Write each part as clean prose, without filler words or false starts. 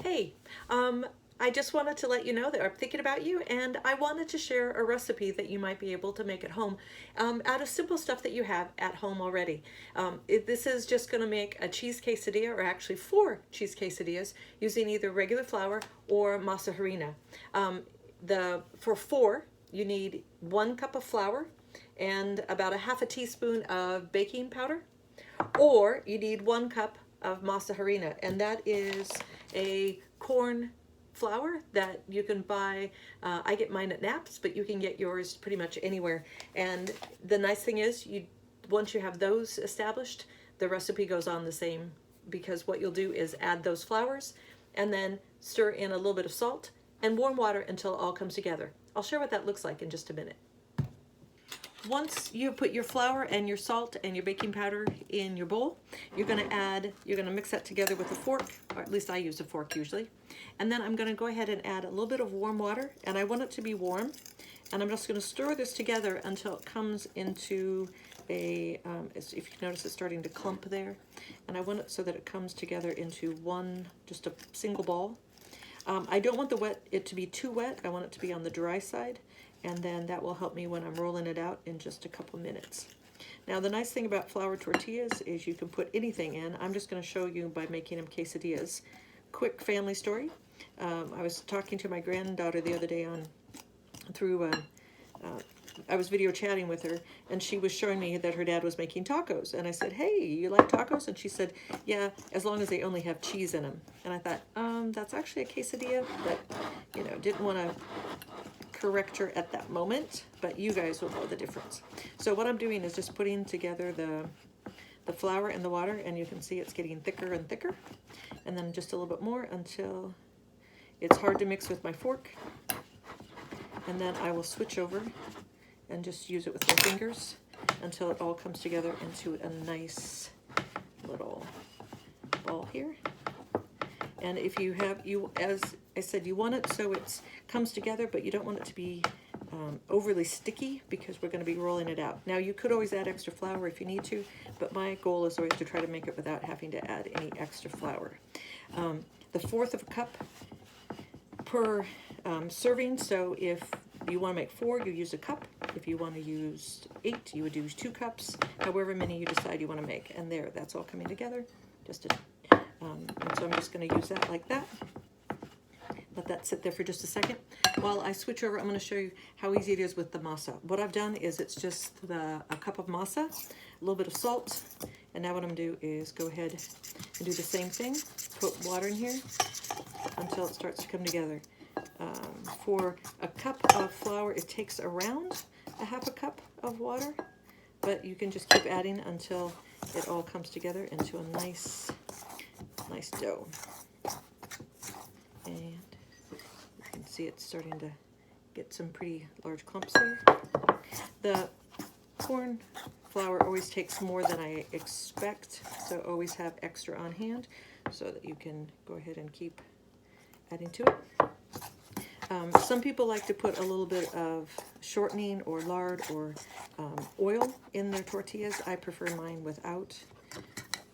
Hey, I just wanted to let you know that I'm thinking about you, and I wanted to share a recipe that you might be able to make at home out of simple stuff that you have at home already. This is just going to make a cheese quesadilla, or actually 4 cheese quesadillas, using either regular flour or masa harina. For 4, you need 1 cup of flour and about a half a teaspoon of baking powder, or you need 1 cup of masa harina, and that is a corn flour that you can buy. I get mine at Knapp's, but you can get yours pretty much anywhere. And the nice thing is, once you have those established, the recipe goes on the same, because what you'll do is add those flours and then stir in a little bit of salt and warm water until it all comes together. I'll share what that looks like in just a minute. Once you put your flour and your salt and your baking powder in your bowl, you're going to mix that together with a fork, or at least I use a fork usually. And then I'm going to go ahead and add a little bit of warm water, and I want it to be warm. And I'm just going to stir this together until it comes into if you notice it's starting to clump there. And I want it so that it comes together into just a single ball. I don't want it to be too wet. I want it to be on the dry side. And then that will help me when I'm rolling it out in just a couple minutes. Now, the nice thing about flour tortillas is you can put anything in. I'm just going to show you by making them quesadillas. Quick family story. I was talking to my granddaughter the other day I was video chatting with her, and she was showing me that her dad was making tacos. And I said, "Hey, you like tacos?" And she said, "Yeah, as long as they only have cheese in them." And I thought, that's actually a quesadilla, but, didn't want to correct her at that moment, but you guys will know the difference. So what I'm doing is just putting together the flour and the water, and you can see it's getting thicker and thicker, and then just a little bit more until it's hard to mix with my fork. And then I will switch over and just use it with my fingers until it all comes together into a nice little ball here. And if as I said, you want it so it comes together, but you don't want it to be overly sticky, because we're going to be rolling it out. Now, you could always add extra flour if you need to, but my goal is always to try to make it without having to add any extra flour. The 1/4 of a cup per serving, so if you want to make 4, you use a cup. If you want to use 8, you would use 2 cups, however many you decide you want to make. And that's all coming together. And so I'm just going to use that like that. Let that sit there for just a second. While I switch over, I'm going to show you how easy it is with the masa. What I've done is it's just a cup of masa, a little bit of salt, and now what I'm going to do is go ahead and do the same thing. Put water in here until it starts to come together. For a cup of flour, it takes around a half a cup of water, but you can just keep adding until it all comes together into a nice dough. And you can see it's starting to get some pretty large clumps there. The corn flour always takes more than I expect, so always have extra on hand so that you can go ahead and keep adding to it. Some people like to put a little bit of shortening or lard or oil in their tortillas. I prefer mine without.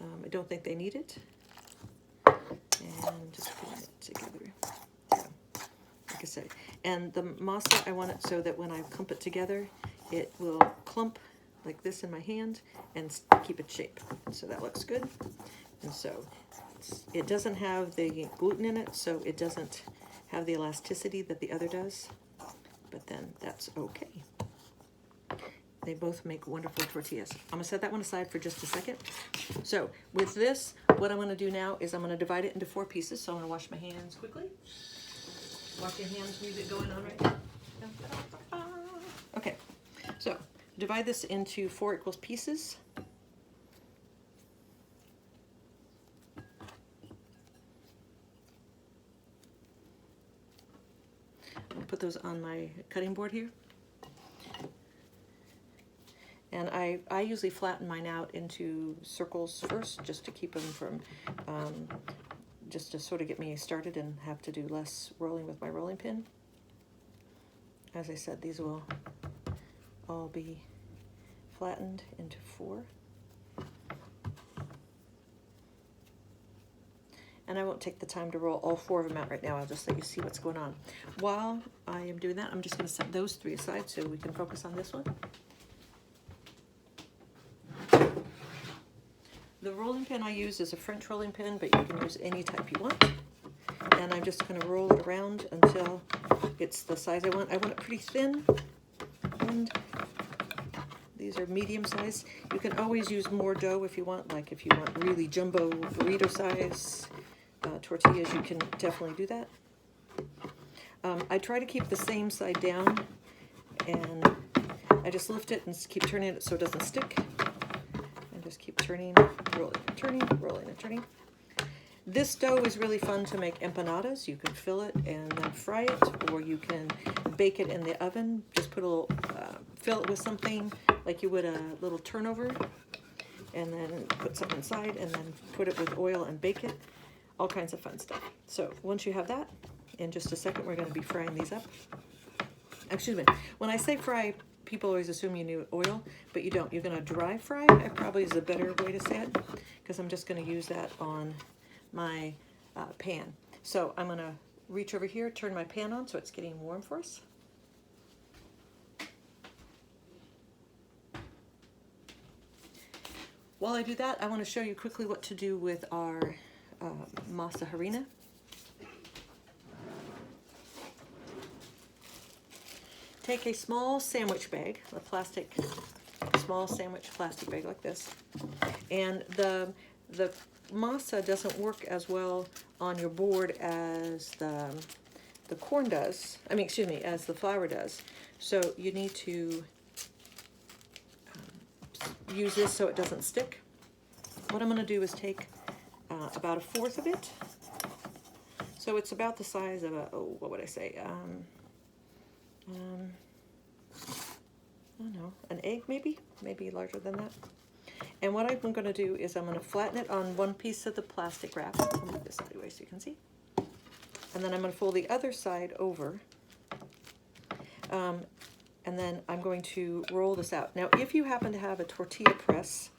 I don't think they need it. And just putting it together. Yeah, like I said. And the masa, I want it so that when I clump it together, it will clump like this in my hand and keep its shape. So that looks good. And so it doesn't have the gluten in it, so it doesn't have the elasticity that the other does, but then that's okay. They both make wonderful tortillas. I'm going to set that one aside for just a second. So with this, what I'm going to do now is I'm going to divide it into 4 pieces. So I'm going to wash my hands quickly. Wash your hands music going on right now. Okay, so divide this into 4 equal pieces. I'll put those on my cutting board here. And I usually flatten mine out into circles first, just to keep them from, just to sort of get me started and have to do less rolling with my rolling pin. As I said, these will all be flattened into 4. And I won't take the time to roll all 4 of them out right now. I'll just let you see what's going on. While I am doing that, I'm just going to set those 3 aside so we can focus on this one. The rolling pin I use is a French rolling pin, but you can use any type you want. And I'm just going to roll it around until it's the size I want. I want it pretty thin, and these are medium size. You can always use more dough if you want, like if you want really jumbo burrito size tortillas, you can definitely do that. I try to keep the same side down, and I just lift it and keep turning it so it doesn't stick. And just keep turning, rolling and turning, rolling and turning. This dough is really fun to make empanadas. You can fill it and then fry it, or you can bake it in the oven. Just put a little, fill it with something like you would a little turnover, and then put something inside, and then put it with oil and bake it. All kinds of fun stuff. So once you have that, in just a second, we're going to be frying these up. Excuse me. When I say fry, people always assume you need oil, but you don't. You're going to dry fry. It probably is a better way to say it, because I'm just going to use that on my pan. So I'm going to reach over here, turn my pan on so it's getting warm for us. While I do that, I want to show you quickly what to do with our masa harina. Take a small sandwich bag, a small sandwich plastic bag like this, and the masa doesn't work as well on your board as the corn does. I mean, excuse me, as the flour does. So you need to use this so it doesn't stick. What I'm going to do is take about 1/4 of it. So it's about the size of a, oh, what would I say? I don't know, an egg maybe larger than that. And what I'm going to do is I'm going to flatten it on one piece of the plastic wrap. I'll move this other way so you can see. And then I'm going to fold the other side over. And then I'm going to roll this out. Now, if you happen to have a tortilla press,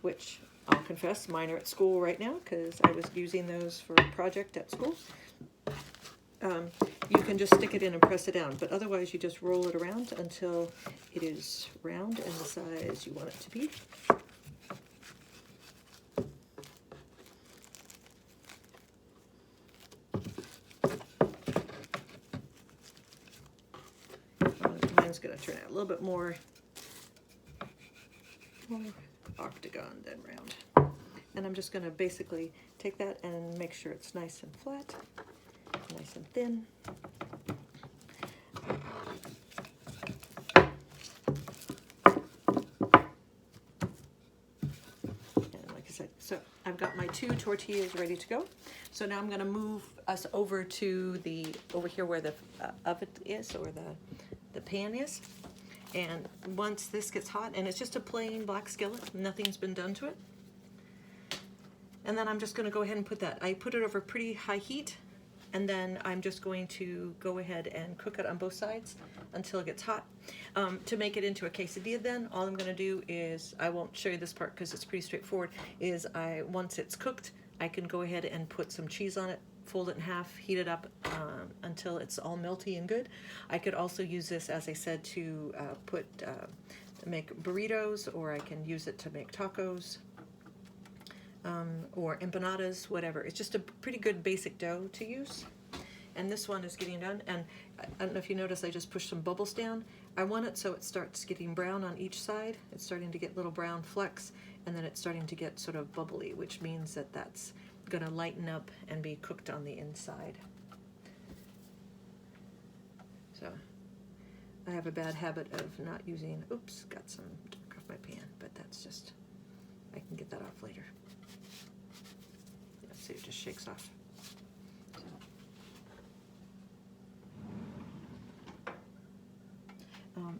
which I'll confess, mine are at school right now because I was using those for a project at school, you can just stick it in and press it down. But otherwise, you just roll it around until it is round and the size you want it to be. Mine's going to turn out a little bit more octagon than round. And I'm just going to basically take that and make sure it's nice and flat, nice and thin. And like I said, so I've got my 2 tortillas ready to go. So now I'm going to move us over to over here where the oven is, or the pan is. And once this gets hot, and it's just a plain black skillet, nothing's been done to it. And then I'm just going to go ahead and put that. I put it over pretty high heat, and then I'm just going to go ahead and cook it on both sides until it gets hot. To make it into a quesadilla then, all I'm going to do is, I won't show you this part because it's pretty straightforward, is once it's cooked, I can go ahead and put some cheese on it, fold it in half, heat it up until it's all melty and good. I could also use this, as I said, to make burritos, or I can use it to make tacos, or empanadas, whatever. It's just a pretty good basic dough to use. And this one is getting done, and I don't know if you notice, I just pushed some bubbles down. I want it so it starts getting brown on each side. It's starting to get little brown flecks, and then it's starting to get sort of bubbly, which means that that's going to lighten up and be cooked on the inside. So I have a bad habit of not using, oops, got some dark off my pan, but that's just, I can get that off later. Let's see, it just shakes off.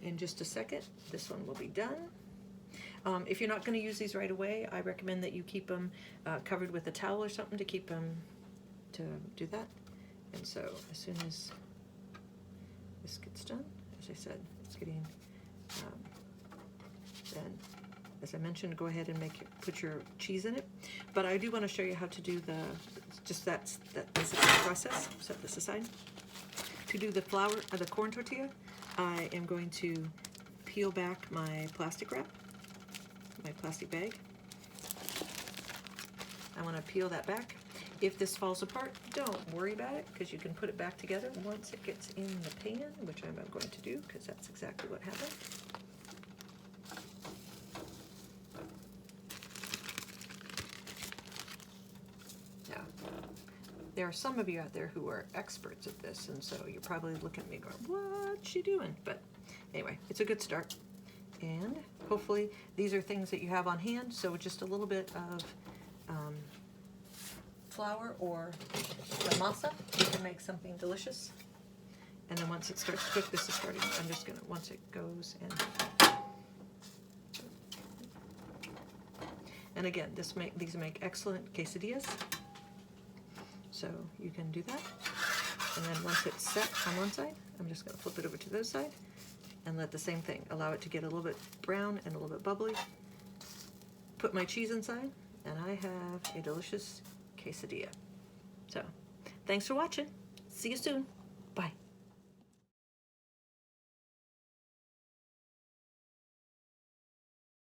In just a second, this one will be done. If you're not going to use these right away, I recommend that you keep them covered with a towel or something to keep them, to do that. And so as soon as this gets done, as I said, it's getting, then as I mentioned, go ahead and put your cheese in it. But I do want to show you how to do just that's the process. Set this aside. To do the corn tortilla, I am going to peel back my plastic wrap, my plastic bag. I want to peel that back. If this falls apart, don't worry about it, because you can put it back together once it gets in the pan, which I'm going to do, because that's exactly what happened. Now, there are some of you out there who are experts at this, and so you're probably looking at me going, what's she doing? But anyway, it's a good start. And hopefully these are things that you have on hand, so just a little bit of flour or the masa, you can make something delicious. And then once it starts to cook, this is starting, I'm just gonna, once it goes and again, these make excellent quesadillas. So you can do that. And then once it's set on one side, I'm just gonna flip it over to the other side and let the same thing, allow it to get a little bit brown and a little bit bubbly. Put my cheese inside, and I have a delicious quesadilla. So, thanks for watching. See you soon. Bye.